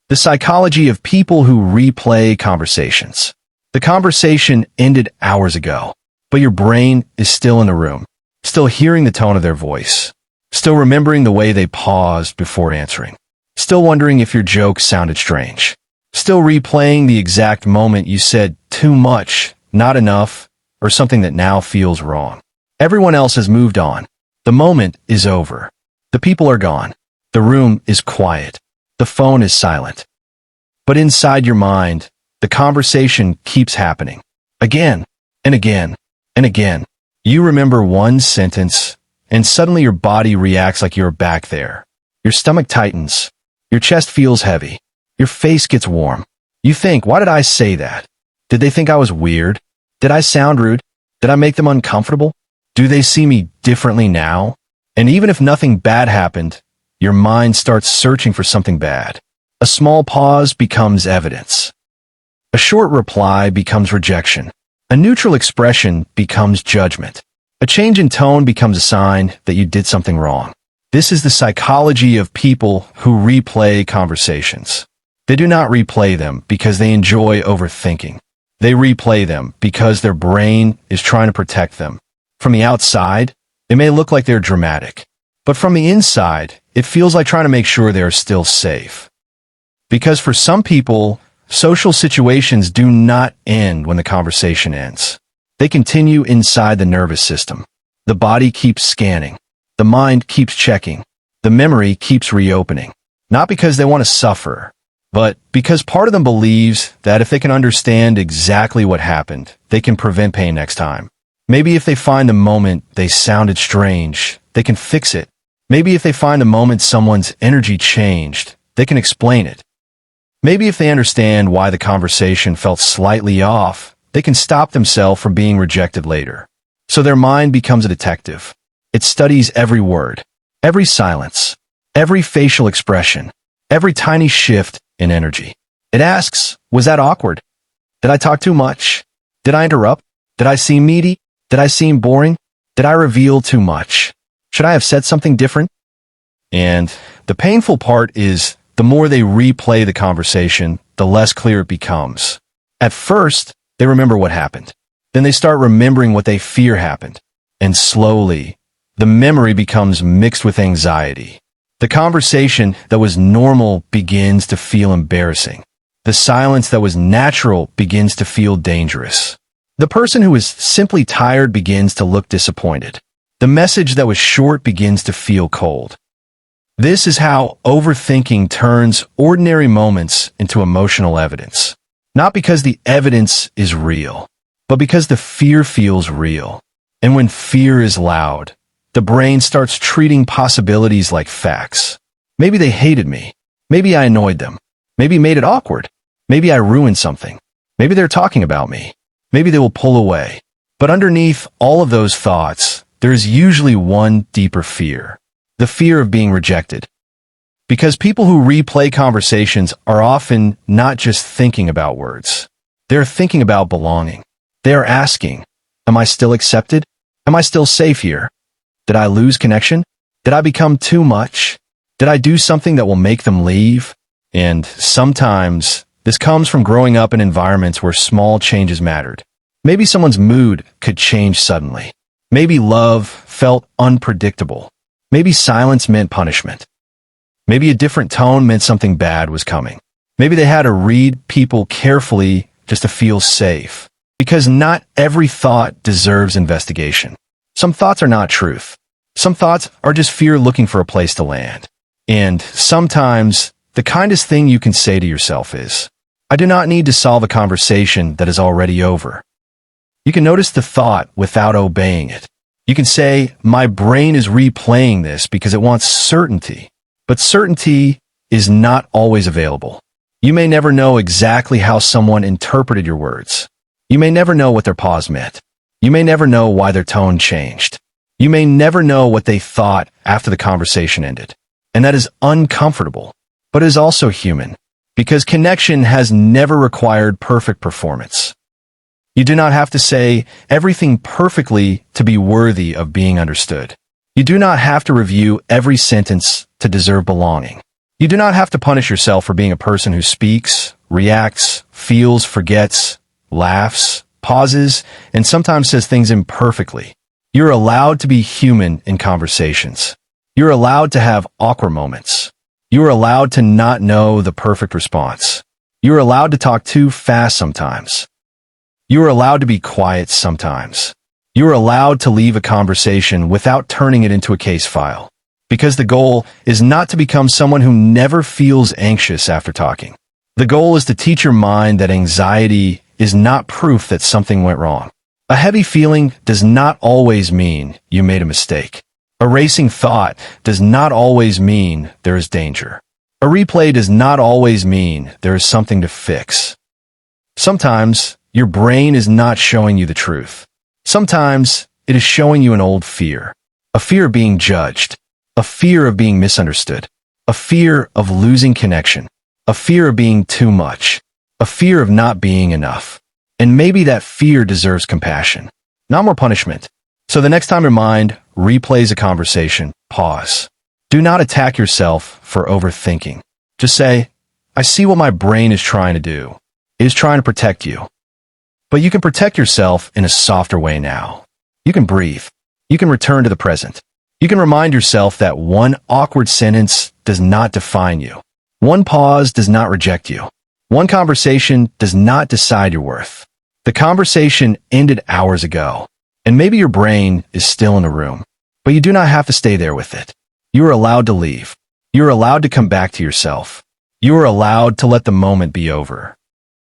The psychology of people who replay conversations. The conversation ended hours ago, but your brain is still in the room, still hearing the tone of their voice, still remembering the way they paused before answering, still wondering if your joke sounded strange, still replaying the exact moment you said too much, not enough, or something that now feels wrong. Everyone else has moved on. The moment is over. The people are gone. The room is quiet. The phone is silent. But inside your mind, the conversation keeps happening. Again, and again, and again. You remember one sentence, and suddenly your body reacts like you're back there. Your stomach tightens. Your chest feels heavy. Your face gets warm. You think, why did I say that? Did they think I was weird? Did I sound rude? Did I make them uncomfortable? Do they see me differently now? And even if nothing bad happened, your mind starts searching for something bad. A small pause becomes evidence. A short reply becomes rejection. A neutral expression becomes judgment. A change in tone becomes a sign that you did something wrong. This is the psychology of people who replay conversations. They do not replay them because they enjoy overthinking. They replay them because their brain is trying to protect them. From the outside, it may look like they're dramatic, but from the inside, it feels like trying to make sure they're still safe. Because for some people, social situations do not end when the conversation ends. They continue inside the nervous system. The body keeps scanning. The mind keeps checking. The memory keeps reopening. Not because they want to suffer, but because part of them believes that if they can understand exactly what happened, they can prevent pain next time. Maybe if they find the moment they sounded strange, they can fix it. Maybe if they find the moment someone's energy changed, they can explain it. Maybe if they understand why the conversation felt slightly off, they can stop themselves from being rejected later. So their mind becomes a detective. It studies every word, every silence, every facial expression, every tiny shift in energy. It asks, was that awkward? Did I talk too much? Did I interrupt? Did I seem needy? Did I seem boring? Did I reveal too much? Should I have said something different? And the painful part is, the more they replay the conversation, the less clear it becomes. At first, they remember what happened. Then they start remembering what they fear happened. And slowly, the memory becomes mixed with anxiety. The conversation that was normal begins to feel embarrassing. The silence that was natural begins to feel dangerous. The person who is simply tired begins to look disappointed. The message that was short begins to feel cold. This is how overthinking turns ordinary moments into emotional evidence. Not because the evidence is real, but because the fear feels real. And when fear is loud, the brain starts treating possibilities like facts. Maybe they hated me. Maybe I annoyed them. Maybe made it awkward. Maybe I ruined something. Maybe they're talking about me. Maybe they will pull away. But underneath all of those thoughts, there is usually one deeper fear. The fear of being rejected. Because people who replay conversations are often not just thinking about words. They're thinking about belonging. They are asking, am I still accepted? Am I still safe here? Did I lose connection? Did I become too much? Did I do something that will make them leave? And sometimes this comes from growing up in environments where small changes mattered. Maybe someone's mood could change suddenly. Maybe love felt unpredictable. Maybe silence meant punishment. Maybe a different tone meant something bad was coming. Maybe they had to read people carefully just to feel safe. Because not every thought deserves investigation. Some thoughts are not truth. Some thoughts are just fear looking for a place to land. And sometimes, the kindest thing you can say to yourself is, I do not need to solve a conversation that is already over. You can notice the thought without obeying it. You can say, my brain is replaying this because it wants certainty. But certainty is not always available. You may never know exactly how someone interpreted your words. You may never know what their pause meant. You may never know why their tone changed. You may never know what they thought after the conversation ended. And that is uncomfortable, but is also human, because connection has never required perfect performance. You do not have to say everything perfectly to be worthy of being understood. You do not have to review every sentence to deserve belonging. You do not have to punish yourself for being a person who speaks, reacts, feels, forgets, laughs, pauses, and sometimes says things imperfectly. You're allowed to be human in conversations. You're allowed to have awkward moments. You are allowed to not know the perfect response. You are allowed to talk too fast sometimes. You are allowed to be quiet sometimes. You are allowed to leave a conversation without turning it into a case file. Because the goal is not to become someone who never feels anxious after talking. The goal is to teach your mind that anxiety is not proof that something went wrong. A heavy feeling does not always mean you made a mistake. A racing thought does not always mean there is danger. A replay does not always mean there is something to fix. Sometimes your brain is not showing you the truth. Sometimes it is showing you an old fear. A fear of being judged. A fear of being misunderstood. A fear of losing connection. A fear of being too much. A fear of not being enough. And maybe that fear deserves compassion, not more punishment. So the next time your mind replays a conversation, pause. Do not attack yourself for overthinking. Just say, I see what my brain is trying to do. It is trying to protect you. But you can protect yourself in a softer way now. You can breathe. You can return to the present. You can remind yourself that one awkward sentence does not define you. One pause does not reject you. One conversation does not decide your worth. The conversation ended hours ago, and maybe your brain is still in the room, but you do not have to stay there with it. You are allowed to leave. You are allowed to come back to yourself. You are allowed to let the moment be over.